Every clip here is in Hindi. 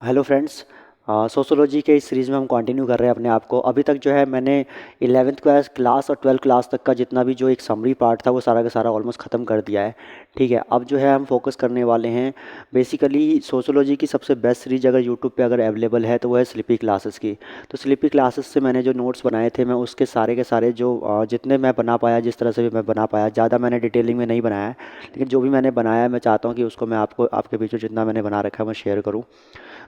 Hello friends. सोशोलॉजी के इस सीरीज़ में हम कंटिन्यू कर रहे हैं अपने आप को। अभी तक जो है मैंने 11th क्लास और 12th क्लास तक का जितना भी जो एक समरी पार्ट था वो सारा का सारा ऑलमोस्ट ख़त्म कर दिया है। ठीक है, अब जो है हम फोकस करने वाले हैं बेसिकली सोशोलॉजी की सबसे बेस्ट सीरीज अगर यूट्यूब पे अगर अवेलेबल है तो वो है स्लीपी क्लासेस की। तो स्लीपी क्लासेस से मैंने जो नोट्स बनाए थे मैं उसके सारे के सारे जो जितने मैं बना पाया, जिस तरह से भी मैं बना पाया, ज़्यादा मैंने डिटेलिंग में नहीं बनाया है, लेकिन जो भी मैंने बनाया है मैं चाहता हूँ कि उसको मैं आपको आपके बीच में जितना मैंने बना रखा है मैं शेयर करूँ।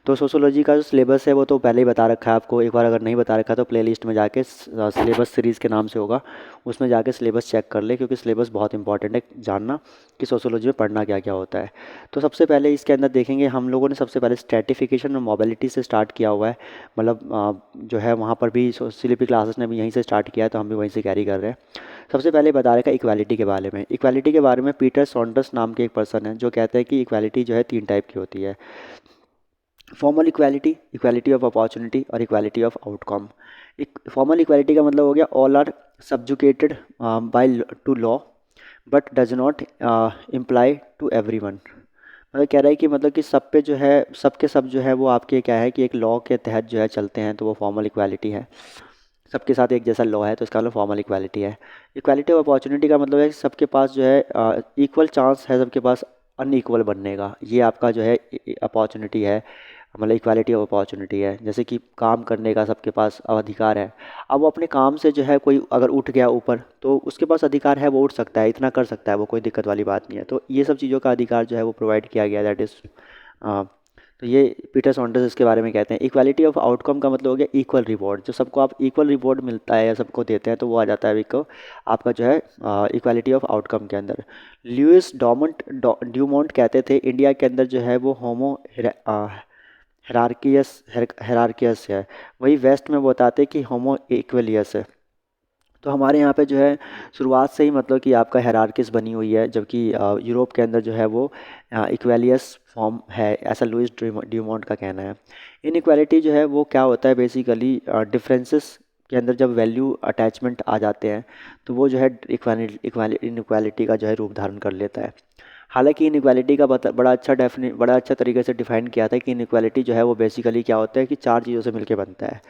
तो सोशोलॉजी का जो सिलेबस है वो तो पहले ही बता रखा है आपको। एक बार अगर नहीं बता रखा तो प्लेलिस्ट में जाके सिलेबस सीरीज़ के नाम से होगा, उसमें जाके सिलेबस चेक कर ले, क्योंकि सिलेबस बहुत इंपॉर्टेंट है जानना कि सोशोलॉजी में पढ़ना क्या क्या होता है। तो सबसे पहले इसके अंदर देखेंगे हम लोगों ने सबसे पहले स्ट्रेटिफिकेशन और मोबिलिटी से स्टार्ट किया हुआ है। मतलब जो है वहाँ पर भी स्लीपी क्लासेस ने भी यहीं से स्टार्ट किया है, तो हम भी वहीं से कैरी कर रहे हैं। सबसे पहले बता रखा है इक्वालिटी के बारे में। इक्वालिटी के बारे में पीटर सॉन्डर्स नाम के एक पर्सन है जो कहते हैं कि इक्वालिटी जो है 3 टाइप की होती है। Formal equality, equality of opportunity और equality of outcome. Formal equality का मतलब हो गया all are subjugated by to law but does not imply to everyone. मतलब कह रहा है कि मतलब कि सब पे जो है, सब के सब जो है वो आपके क्या है कि एक लॉ के तहत जो है चलते हैं, तो वो फॉर्मल इक्वालिटी है। सबके साथ एक जैसा लॉ है तो इसका मतलब फॉर्मल इक्वालिटी है। इक्वालिटी ऑफ अपॉर्चुनिटी का मतलब है कि सबके पास जो है इक्वल चांस है सबके पास अनइक्वल बनने का। ये आपका जो है अपॉर्चुनिटी है, मतलब इक्वालिटी ऑफ अपॉर्चुनिटी है। जैसे कि काम करने का सबके पास अधिकार है। अब वो अपने काम से जो है कोई अगर उठ गया ऊपर तो उसके पास अधिकार है, वो उठ सकता है, इतना कर सकता है, वो कोई दिक्कत वाली बात नहीं है। तो ये सब चीज़ों का अधिकार जो है वो प्रोवाइड किया गया, दैट इज़। तो ये पीटर सॉन्डर्स इसके बारे में कहते हैं। इक्वालिटी ऑफ आउटकम का मतलब हो गया इक्वल रिवॉर्ड। जो सबको आप इक्वल रिवॉर्ड मिलता है या सबको देते हैं तो वो आ जाता है एक आपका जो है इक्वालिटी ऑफ आउटकम के अंदर। लुइस ड्यूमोंट कहते थे इंडिया के अंदर जो है वो होमो हेरार्कियस है, वही वेस्ट में वो बताते हैं कि होमो इक्वलियस है। तो हमारे यहाँ पे जो है शुरुआत से ही मतलब कि आपका हेरार्किस बनी हुई है, जबकि यूरोप के अंदर जो है वो इक्वेलियस फॉर्म है, ऐसा लुइस ड्यूमोंट का कहना है। इनइक्वालिटी जो है वो क्या होता है बेसिकली डिफरेंसेस के अंदर जब वैल्यू अटैचमेंट आ जाते हैं तो वो जो है इनइक्वालिटी का जो है रूप धारण कर लेता है। हालांकि इनइक्वालिटी का बड़ा अच्छा तरीके से डिफाइन किया था कि इनइक्वालिटी जो है वो बेसिकली क्या होता है कि 4 चीज़ों से मिलकर बनता है।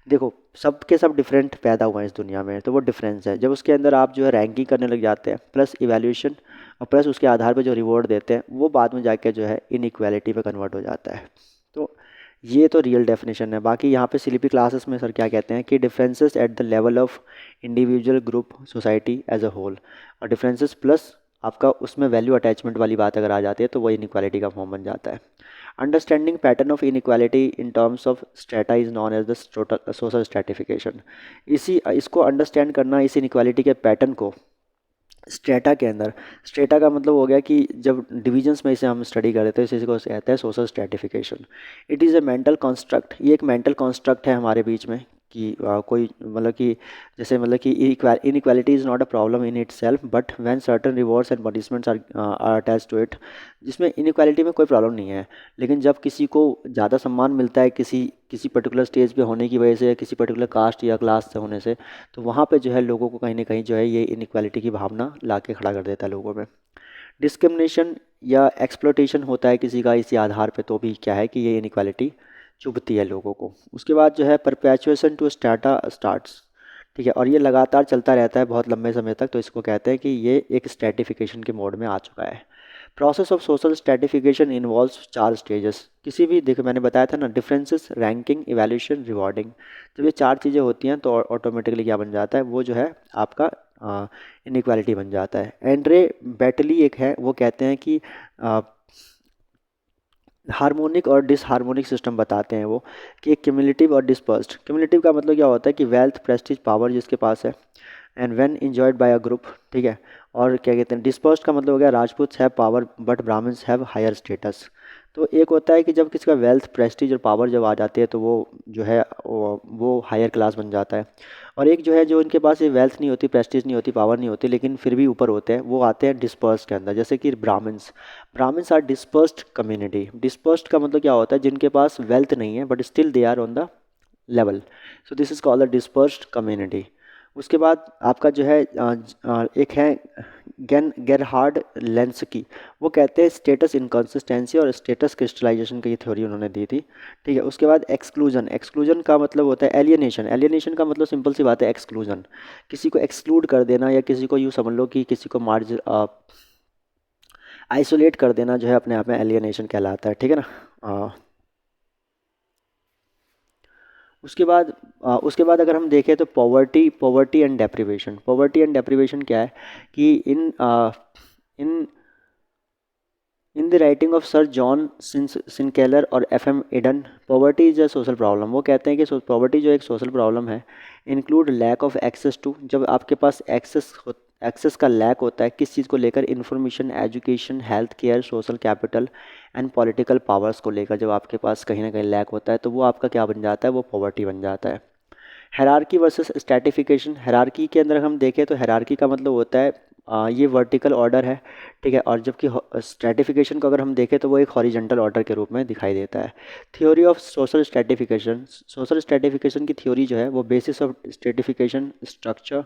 देखो, सब के सब डिफरेंट पैदा हुए हैं इस दुनिया में, तो वो डिफरेंस है। जब उसके अंदर आप जो है रैंकिंग करने लग जाते हैं प्लस इवैल्यूएशन और प्लस उसके आधार पे जो रिवॉर्ड देते हैं, वो बाद में जाके जो है इनइक्वालिटी पे कन्वर्ट हो जाता है। तो ये तो रियल डेफिनेशन है। बाकी यहाँ पे स्लीपी क्लासेस में सर क्या कहते हैं कि differences at the level of individual, group, society as a whole, और डिफरेंसेस प्लस आपका उसमें वैल्यू अटैचमेंट वाली बात अगर आ जाती है तो वो इनइक्वालिटी का फॉर्म बन जाता है। Understanding pattern of inequality in terms of strata is known as the social stratification. इसी इसको अंडरस्टैंड करना, इस इनइक्वालिटी के पैटर्न को स्ट्रेटा के अंदर। स्ट्रेटा का मतलब हो गया कि जब डिविजन्स में इसे हम स्टडी कर रहे थे, इसी को कहते हैं social stratification. It is a mental construct, ये एक मेंटल कॉन्स्ट्रक्ट है हमारे बीच में कि कोई मतलब कि जैसे मतलब कि inequality is not a problem in itself but when certain rewards and punishments are attach to it. जिसमें इनइक्वालिटी में कोई प्रॉब्लम नहीं है, लेकिन जब किसी को ज़्यादा सम्मान मिलता है किसी किसी पर्टिकुलर स्टेज पे होने की वजह से या किसी पर्टिकुलर कास्ट या क्लास से होने से, तो वहाँ पे जो है लोगों को कहीं ना कहीं जो है ये इनइक्वालिटी की भावना ला के खड़ा कर देता है लोगों में। डिस्क्रिमिनेशन या एक्सप्लोटेशन होता है किसी का इसी आधार पे, तो भी क्या है कि ये इनइक्वालिटी चुभती है लोगों को। उसके बाद जो है परपेचुएशन टू स्टाटा स्टार्ट्स। ठीक है, और ये लगातार चलता रहता है बहुत लंबे समय तक, तो इसको कहते हैं कि ये एक स्ट्रेटिफिकेशन के मोड में आ चुका है। Process of social stratification involves 4 stages. किसी भी देखो मैंने बताया था ना, डिफरेंसेस, रैंकिंग, इवैल्यूएशन, रिवॉर्डिंग। जब ये 4 चीज़ें होती हैं तो ऑटोमेटिकली क्या बन जाता है, वो जो है आपका इनइक्वालिटी बन जाता है। एंड्रे बैटली एक है, वो कहते हैं कि हार्मोनिक और डिसहार्मोनिक सिस्टम बताते हैं वो, कि क्यूमुलेटिव और डिस्पर्स्ड। क्यूमुलेटिव का मतलब क्या होता है कि वेल्थ, प्रेस्टीज, पावर जिसके पास है and when enjoyed bye a group. ठीक है, और क्या कहते हैं डिस्पर्स्ड का मतलब हो गया Rajputs have power but Brahmins have higher status. तो एक होता है कि जब किसी का वेल्थ, प्रेस्टीज और पावर जब आ जाती है तो वो जो है वो हायर क्लास बन जाता है। और एक जो है जो इनके पास ये वेल्थ नहीं होती, प्रेस्टीज नहीं होती, पावर नहीं होती, लेकिन फिर भी ऊपर होते हैं, वो आते हैं डिस्पर्स्ड के अंदर। जैसे कि Brahmins, Brahmins are dispersed community. Dispersed का मतलब क्या होता है, जिनके पास वेल्थ नहीं है but still they are on the level, so this is called the dispersed community. उसके बाद आपका जो है एक है गेरहार्ड लेंसकी। वो कहते हैं स्टेटस इनकंसिस्टेंसी और स्टेटस क्रिस्टलाइजेशन की थ्योरी उन्होंने दी थी। ठीक है, उसके बाद एक्सक्लूजन। एक्सक्लूजन का मतलब होता है एलियनेशन। एलियनेशन का मतलब सिंपल सी बात है एक्सक्लूजन, किसी को एक्सक्लूड कर देना, या किसी को यूँ समझ लो कि किसी को आइसोलेट कर देना जो है अपने आप में एलियनेशन कहलाता है। ठीक है ना। उसके बाद अगर हम देखें तो poverty and deprivation. Poverty and deprivation क्या है कि in in the writing of sir John Sinclair और FM Eden, poverty is a social problem. वो कहते हैं कि पॉवर्टी जो एक सोशल प्रॉब्लम है, include lack of access to, जब आपके पास एक्सेस का लैक होता है किस चीज़ को लेकर, information, education, health care, social capital and political powers को लेकर, जब आपके पास कहीं ना कहीं लैक होता है तो वो आपका क्या बन जाता है, वो पॉवर्टी बन जाता है। Hierarchy versus stratification. हायरार्की के अंदर हम देखें तो हायरार्की का मतलब होता है ये वर्टिकल ऑर्डर है। ठीक है, और जबकि स्ट्रैटिफिकेशन को अगर हम देखें तो वो एक हॉरिजॉन्टल ऑर्डर के रूप में दिखाई देता है। Theory of social stratification. Social stratification की थ्योरी जो है वो basis of stratification, structure,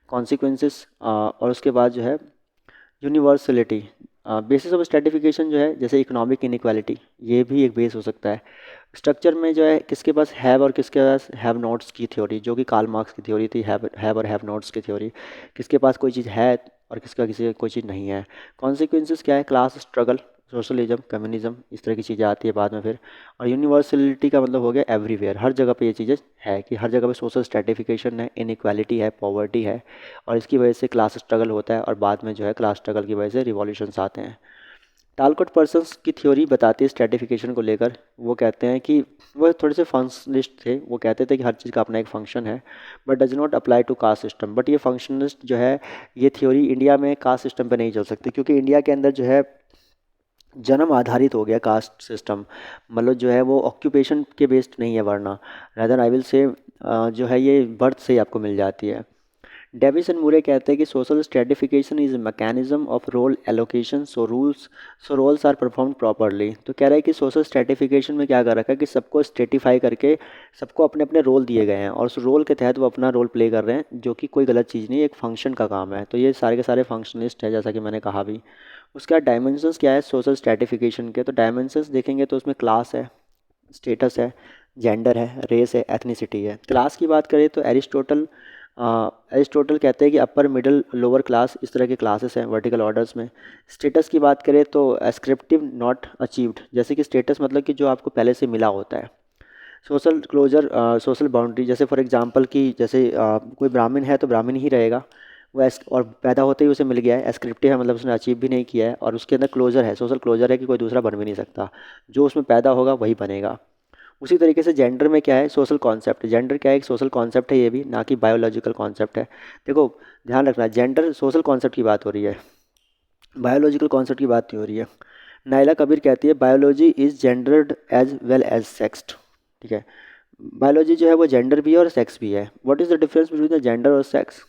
consequences और उसके बाद जो है यूनिवर्सलिटी। बेसिस ऑफ स्ट्रैटिफिकेशन जो है जैसे इकोनॉमिक इनइक्वालिटी, ये भी एक बेस हो सकता है। स्ट्रक्चर में जो है किसके पास हैव और किसके पास हैव नोट्स की थ्योरी, जो कि कार्ल मार्क्स की थ्योरी थी, हैव और हैव नोट्स की थ्योरी, किसके पास कोई चीज़ है और किसका किसी कोई चीज़ नहीं है। कॉन्सिक्वेंसेस क्या है, क्लास स्ट्रगल, सोशलिज्म, कम्युनिज्म, इस तरह की चीज़ें आती है बाद में फिर। और यूनिवर्सलिटी का मतलब हो गया एवरीवेयर, हर जगह पे ये चीज़ें है कि हर जगह पे सोशल स्ट्रैटिफिकेशन है, इनइक्वालिटी है, पॉवर्टी है, और इसकी वजह से क्लास स्ट्रगल होता है, और बाद में जो है क्लास स्ट्रगल की वजह से रिवॉल्यूशंस आते हैं। टालकोट पर्सन्स की थ्योरी बताती है स्ट्रेटिफिकेशन को लेकर। वो कहते हैं कि वो थोड़े से फंक्शनलिस्ट थे, वो कहते थे कि हर चीज़ का अपना एक फंक्शन है, but does not apply to caste system. But ये फंक्शनलिस्ट जो है, ये थ्योरी इंडिया में कास्ट सिस्टम पे नहीं चल सकती, क्योंकि इंडिया के अंदर जो है जन्म आधारित हो गया कास्ट सिस्टम, मतलब जो है वो ऑक्यूपेशन के बेस्ड नहीं है, वरना रादर आई विल से जो है ये बर्थ से ही आपको मिल जाती है। डेविस एंड मूरे कहते हैं कि social stratification is mechanism of role allocation, so roles are perform properly. तो कह रहा है कि सोशल स्ट्रेटिफिकेशन में क्या कर रखा है कि सबको स्ट्रेटिफाई करके सबको अपने अपने रोल दिए गए हैं, और उस रोल के तहत वो अपना रोल प्ले कर रहे हैं, जो कि कोई गलत चीज़ नहीं, एक फंक्शन का काम है। तो ये सारे के सारे फंक्शनलिस्ट है, जैसा कि मैंने कहा भी। उसका डायमेंशंस क्या है सोशल स्ट्रेटिफिकेशन के, तो डायमेंशंस देखेंगे तो उसमें क्लास है, स्टेटस है, जेंडर है, रेस है, एथनिसिटी है। क्लास की बात करें तो एरिस्टोटल कहते हैं कि अपर मिडिल लोअर क्लास, इस तरह के क्लासेस हैं वर्टिकल ऑर्डर्स में। स्टेटस की बात करें तो एस्क्रिप्टिव नॉट अचीव्ड, जैसे कि स्टेटस मतलब कि जो आपको पहले से मिला होता है। सोशल क्लोजर, सोशल बाउंड्री, जैसे फॉर एग्जांपल कि जैसे कोई ब्राह्मण है तो ब्राह्मण ही रहेगा वो, और पैदा होते ही उसे मिल गया है। एस्क्रिप्टिव है मतलब उसने अचीव भी नहीं किया है, और उसके अंदर क्लोजर है, सोशल क्लोजर है कि कोई दूसरा बन भी नहीं सकता, जो उसमें पैदा होगा वही बनेगा। उसी तरीके से जेंडर में क्या है, सोशल कॉन्सेप्ट। जेंडर क्या है, एक सोशल कॉन्सेप्ट है, ये भी ना कि बायोलॉजिकल कॉन्सेप्ट है। देखो ध्यान रखना, जेंडर सोशल कॉन्सेप्ट की बात हो रही है, बायोलॉजिकल कॉन्सेप्ट की बात नहीं हो रही है। नायला कबीर कहती है biology is gendered as well as sexed. ठीक है, बायोलॉजी जो है वो जेंडर भी है और सेक्स भी है। What is the difference between the gender और सेक्स।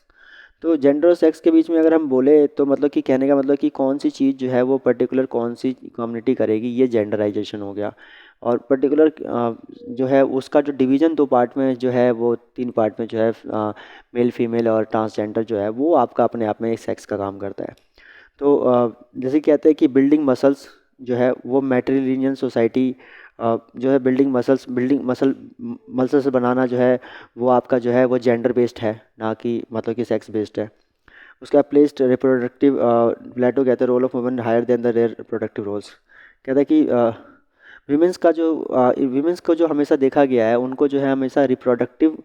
तो जेंडर और सेक्स के बीच में अगर हम बोले तो मतलब कि कहने का मतलब कि कौन सी चीज़ जो है वो पर्टिकुलर कौन सी कम्युनिटी करेगी, ये जेंडराइजेशन हो गया। और पर्टिकुलर जो है उसका जो डिवीज़न दो पार्ट में जो है, वो तीन पार्ट में जो है, मेल फीमेल और ट्रांसजेंडर जो है वो आपका अपने आप में एक सेक्स का काम करता है। तो जैसे कहते हैं कि बिल्डिंग मसल्स जो है वो मैट्रिलिनियन सोसाइटी जो है, बिल्डिंग मसल्स बनाना जो है वो आपका जो है वो जेंडर बेस्ड है, ना कि मतलब कि सेक्स बेस्ड है। उसका प्लेस्ड रिप्रोडक्टिव, प्लेटो कहते हैं role of women higher than the rare reproductive roles. कहता है कि विमेंस को जो हमेशा देखा गया है, उनको जो है हमेशा रिप्रोडक्टिव,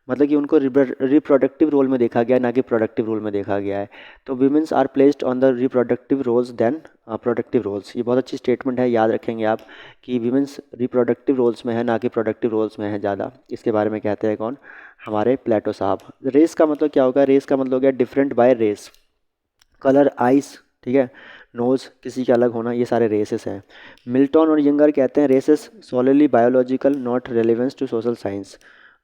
मतलब कि उनको रिप्रोडक्टिव रोल में देखा गया है, ना कि प्रोडक्टिव रोल में देखा गया है। तो womens are placed on the reproductive roles than productive roles. ये बहुत अच्छी स्टेटमेंट है, याद रखेंगे आप कि वीमेंस रिप्रोडक्टिव रोल्स में है, ना कि प्रोडक्टिव रोल्स में है ज़्यादा। इसके बारे में कहते हैं कौन, हमारे प्लेटो साहब। रेस का मतलब क्या होगा, रेस का मतलब हो गया different by race, colour, eyes, ठीक है, नोज़ किसी का अलग होना, ये सारे रेसेस हैं। मिल्टन और यंगर कहते हैं races solely biological, not relevance to social science.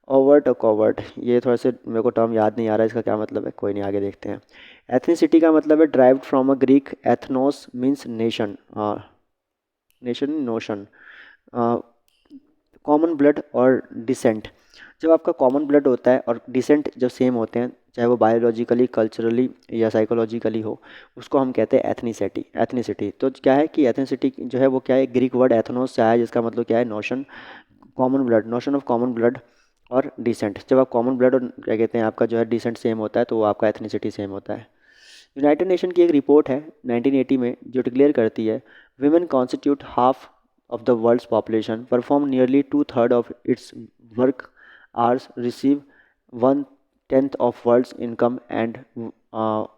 Overt और कॉवर्ट, ये थोड़ा से मेरे को टर्म याद नहीं आ रहा है, इसका क्या मतलब है, कोई नहीं, आगे देखते हैं। एथनिसिटी का मतलब है derived from a Greek ethnos means nation, nation notion. Common blood और डिसेंट, जब आपका कॉमन ब्लड होता है और डिसेंट जब सेम होते हैं चाहे वो बायोलॉजिकली, कल्चरली या साइकोलॉजिकली हो, उसको हम कहते हैं एथनिसिटी। एथनिसिटी तो क्या है कि एथनिसिटी जो है वो क्या है, ग्रीक वर्ड एथनोस से आया है, जिसका मतलब क्या है, notion common blood, notion of common blood और डिसेंट। जब आप कॉमन ब्लड और क्या कहते हैं आपका जो है डिसेंट सेम होता है, तो वो आपका एथनिसिटी सेम होता है। यूनाइटेड नेशन की एक रिपोर्ट है 1980 में जो डिक्लेयर करती है women constitute half of the world's population, perform nearly two-thirds of its work hours, receive one-tenth of world's income, and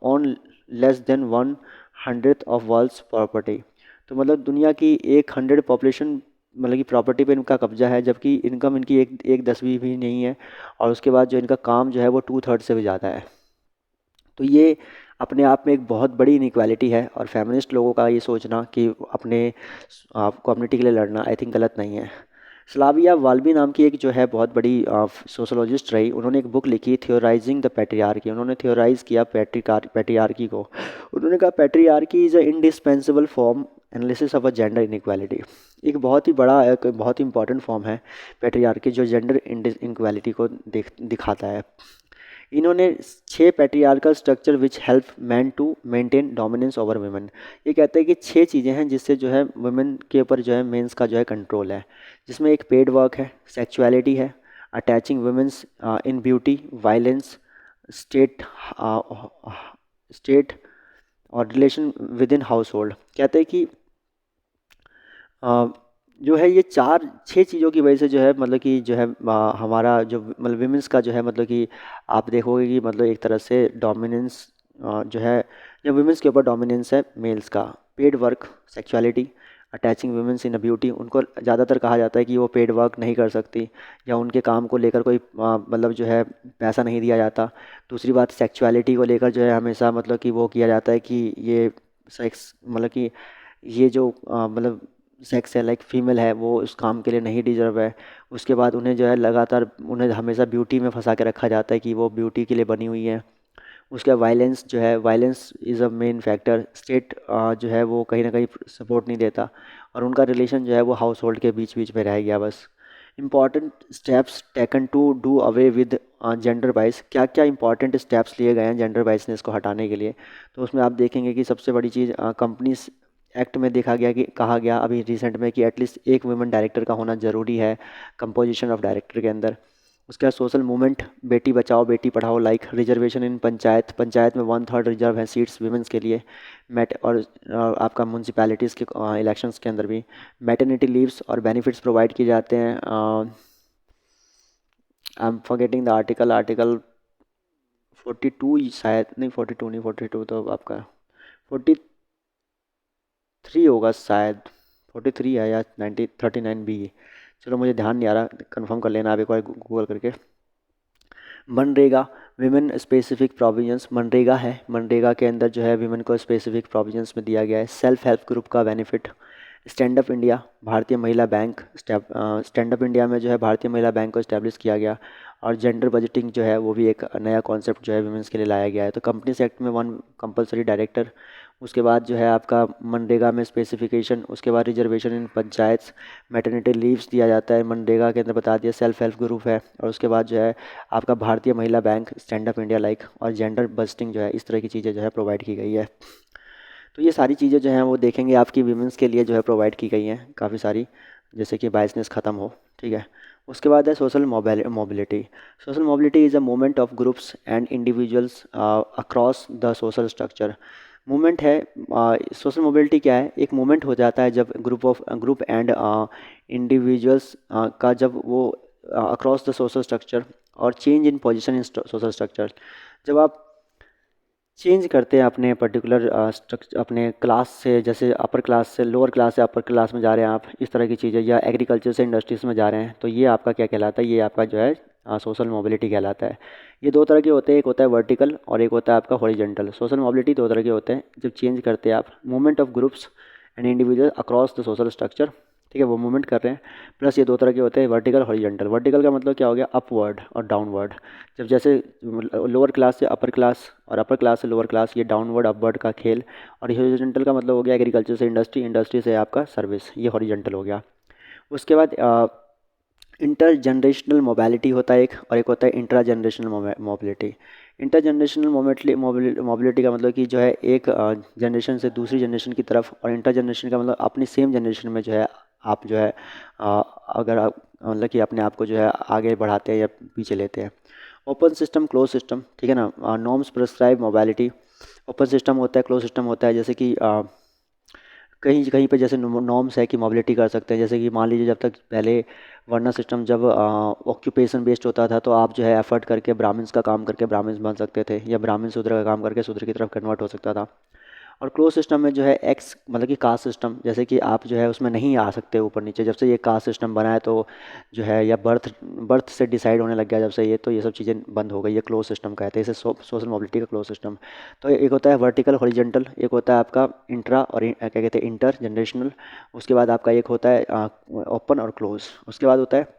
own less than 1/100th of world's property। तो मतलब दुनिया की 100 पॉपुलेशन मतलब कि प्रॉपर्टी पे इनका कब्जा है, जबकि इनकम इनकी एक 10वीं भी नहीं है, और उसके बाद जो इनका काम जो है वो 2/3 से भी ज़्यादा है। तो ये अपने आप में एक बहुत बड़ी इनइक्वालिटी है, और फेमिनिस्ट लोगों का ये सोचना कि अपने कम्युनिटी के लिए लड़ना आई थिंक गलत नहीं है। स्लाविया वाल्बी नाम की एक जो है बहुत बड़ी सोशोलॉजिस्ट रही, उन्होंने एक बुक लिखी थियोराइजिंग द पैट्रियार्की। उन्होंने थियोराइज किया पैट्रियार्की को। उन्होंने कहा patriarchy is a indispensable form analysis of a gender inequality. एक बहुत ही बड़ा, एक बहुत ही इंपॉर्टेंट फॉर्म है पैट्रियार्की, जो जेंडर इनइक्वालिटी को दिखाता है। इन्होंने 6 patriarchal structure which help man to maintain dominance over women. ये कहते हैं कि 6 चीज़ें हैं जिससे जो है वुमेन के ऊपर जो है मेंस का जो है कंट्रोल है, जिसमें एक पेड वर्क है, सेक्सुअलिटी है, अटैचिंग वुमेन्स इन ब्यूटी, वायलेंस, स्टेट स्टेट और relation with in house hold. कहते हैं कि जो है ये 4-6 चीज़ों की वजह से जो है मतलब कि जो है हमारा जो मतलब विमेंस का जो है मतलब कि आप देखोगे कि मतलब एक तरह से डोमिनेंस जो है, जो विमेंस के ऊपर डोमिनेंस है मेल्स का। Paid work, sexuality, attaching womens in a beauty, उनको ज़्यादातर कहा जाता है कि वो पेड वर्क नहीं कर सकती, या उनके काम को लेकर कोई मतलब जो है पैसा नहीं दिया जाता। दूसरी बात, सेक्सुअलिटी को लेकर जो है हमेशा मतलब कि वो किया जाता है कि ये सेक्स मतलब कि ये जो मतलब सेक्स है लाइक फीमेल है, वो उस काम के लिए नहीं डिजर्व है। उसके बाद उन्हें जो है लगातार उन्हें हमेशा ब्यूटी में फंसा के रखा जाता है कि वो ब्यूटी के लिए बनी हुई है। उसके बाद वायलेंस जो है, violence is a main factor. State जो है वो कहीं ना कहीं सपोर्ट नहीं देता, और उनका रिलेशन जो है वो हाउस होल्ड के बीच बीच में रह गया बस। Important steps taken to do away with gender bias. क्या क्या इंपॉर्टेंट स्टेप्स लिए गए हैं जेंडर बाइसनेस को हटाने के लिए? तो उसमें आप देखेंगे कि सबसे बड़ी चीज़ कंपनीज एक्ट में देखा गया कि कहा गया अभी रिसेंट में कि एटलीस्ट एक वुमेन डायरेक्टर का होना ज़रूरी है कंपोजिशन ऑफ डायरेक्टर के अंदर। उसके बाद social movement, Beti Bachao Beti Padhao, like reservation इन पंचायत, पंचायत में 1/3 रिजर्व है सीट्स वुमेंस के लिए। मेट और आपका म्यूनसिपैलिटीज़ के इलेक्शंस के अंदर भी मैटरनिटी लीव्स और बेनिफिट्स प्रोवाइड किए जाते हैं। I am forgetting the article, article 42 शायद, नहीं 42 नहीं, 42 तो आपका 43 होगा शायद, 43 है या 39 बी। चलो मुझे ध्यान नहीं आ रहा, कंफर्म कर लेना आप एक बार गूगल करके। MNREGA, women specific provisions. MNREGA है, मनरेगा के अंदर जो है विमेन को स्पेसिफिक प्रोविजंस में दिया गया है। सेल्फ हेल्प ग्रुप का बेनिफिट। स्टैंड अप इंडिया, भारतीय महिला बैंक, स्टैंड अप इंडिया में जो है भारतीय महिला बैंक को इस्टेब्लिश किया गया। और जेंडर बजटिंग जो है वो भी एक नया कॉन्सेप्ट जो है वुमेंस के लिए लाया गया है। तो कंपनीज एक्ट में 1 कंपलसरी डायरेक्टर, उसके बाद जो है आपका मनरेगा में स्पेसिफिकेशन, उसके बाद रिजर्वेशन इन पंचायत, मैटरनिटी लीव्स दिया जाता है मनरेगा के अंदर, बता दिया सेल्फ हेल्प ग्रुप है। और उसके बाद जो है आपका भारतीय महिला bank, stand up India like, और जेंडर बजटिंग जो है, इस तरह की चीज़ें जो है प्रोवाइड की गई है। तो ये सारी चीज़ें जो हैं वो देखेंगे आपकी वीमेंस के लिए जो है प्रोवाइड की गई हैं काफ़ी सारी, जैसे कि बायसनेस ख़त्म हो। ठीक है। उसके बाद है social mobility. Social mobility is a movement of groups and individuals across the social structure. Movement है, सोशल मोबिलिटी क्या है, एक मूवमेंट हो जाता है जब ग्रुप एंड इंडिविजुअल्स का जब वो अक्रॉस द सोशल स्ट्रक्चर और change in position in social structure. जब आप चेंज करते हैं अपने पर्टिकुलर अपने क्लास से, जैसे अपर क्लास से लोअर क्लास से अपर क्लास में जा रहे हैं आप, इस तरह की चीज़ें, या एग्रीकल्चर से इंडस्ट्रीज़ में जा रहे हैं, तो ये आपका क्या कहलाता है, ये आपका जो है सोशल मोबिलिटी कहलाता है। ये 2 तरह के होते हैं, एक होता है वर्टिकल और एक होता है आपका हॉरिजेंटल। सोशल मोबिलिटी 2 तरह के होते हैं जब चेंज करते हैं आप, movement of groups and individual across the social structure. ठीक है, वो मूवमेंट कर रहे हैं। प्लस ये 2 तरह के होते हैं, वर्टिकल हॉरिजेंटल। वर्टिकल का मतलब क्या हो गया, अपवर्ड और डाउनवर्ड। जब जैसे लोअर क्लास से अपर क्लास और अपर क्लास से लोअर क्लास, ये डाउनवर्ड अपवर्ड का खेल। और हॉरिजॉन्टल का मतलब हो गया एग्रीकल्चर से इंडस्ट्री, इंडस्ट्री से आपका सर्विस, ये हॉरिजॉन्टल हो गया। उसके बाद इंटर जनरेशनल मोबिलिटी होता है एक, और एक होता है intra generational mobility. Inter generational mobility का मतलब कि जो है एक जनरेशन से दूसरी जनरेशन की तरफ, और इंटर जनरेशन का मतलब अपनी सेम जनरेशन में जो है आप जो है अगर आप मतलब कि अपने आप को जो है आगे बढ़ाते हैं या पीछे लेते हैं। ओपन सिस्टम, क्लोज सिस्टम, ठीक है ना। Norms prescribe mobility. Open system होता है, क्लोज सिस्टम होता है, जैसे कि कहीं कहीं पे जैसे नॉर्म्स है कि मोबिलिटी कर सकते हैं, जैसे कि मान लीजिए जब तक पहले वर्ना सिस्टम जब ऑक्यूपेशन बेस्ड होता था तो आप जो है एफर्ट करके ब्राह्मण्स का काम करके ब्राह्मण्स बन सकते थे, या ब्राह्मण शूद्र का काम करके शूद्र की तरफ कन्वर्ट हो सकता था। और क्लोज सिस्टम में जो है एक्स मतलब कि कास्ट सिस्टम, जैसे कि आप जो है उसमें नहीं आ सकते ऊपर नीचे, जब से ये कास्ट सिस्टम बना है तो जो है या बर्थ बर्थ से डिसाइड होने लग गया जब से ये, तो ये सब चीज़ें बंद हो गई। ये क्लोज सिस्टम कहते हैं इसे, सोशल मोबिलिटी का क्लोज सिस्टम। तो एक होता है वर्टिकल हॉरिजेंटल, एक होता है आपका इंट्रा और क्या कहते हैं इंटर जनरेशनल। उसके बाद आपका एक होता है ओपन और क्लोज। उसके बाद होता है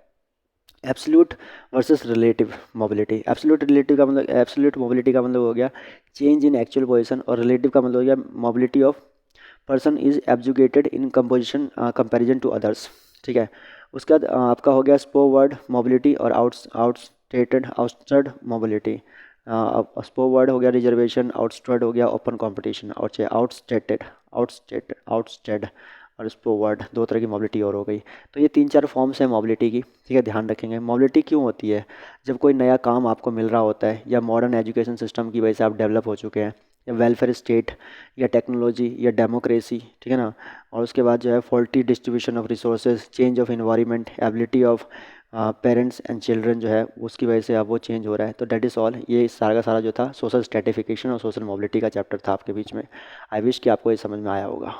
absolute versus relative mobility. Absolute mobility का मतलब हो गया चेंज इन एक्चुअल पोजीशन, और रिलेटिव का मतलब हो गया mobility of person is adjudicated in composition comparison to others, ठीक है। उसके बाद आपका हो गया स्पोवर्ड मोबिलिटी और आउटस्टर्ड मोबिलिटी। स्पोवर्ड हो गया रिजर्वेशन, आउटस्टर्ड हो गया ओपन कंपटीशन, और चाहे आउटस्टेड और स्पोवर्ड, दो तरह की मोबिलिटी और हो गई। तो ये तीन चार फॉर्म्स हैं मोबिलिटी की, ठीक है, ध्यान रखेंगे। मोबिलिटी क्यों होती है? जब कोई नया काम आपको मिल रहा होता है, या मॉडर्न एजुकेशन सिस्टम की वजह से आप डेवलप हो चुके हैं, या वेलफेयर स्टेट, या टेक्नोलॉजी, या डेमोक्रेसी, ठीक है ना। और उसके बाद जो है faulty distribution of resources, change of environment, ability of parents and children जो है उसकी वजह से अब वो चेंज हो रहा है। तो डेट इज़ ऑल, ये सारा का सारा जो था सोशल स्ट्रेटिफिकेशन और सोशल मोबिलिटी का चैप्टर था आपके बीच में। आई विश कि आपको ये समझ में आया होगा।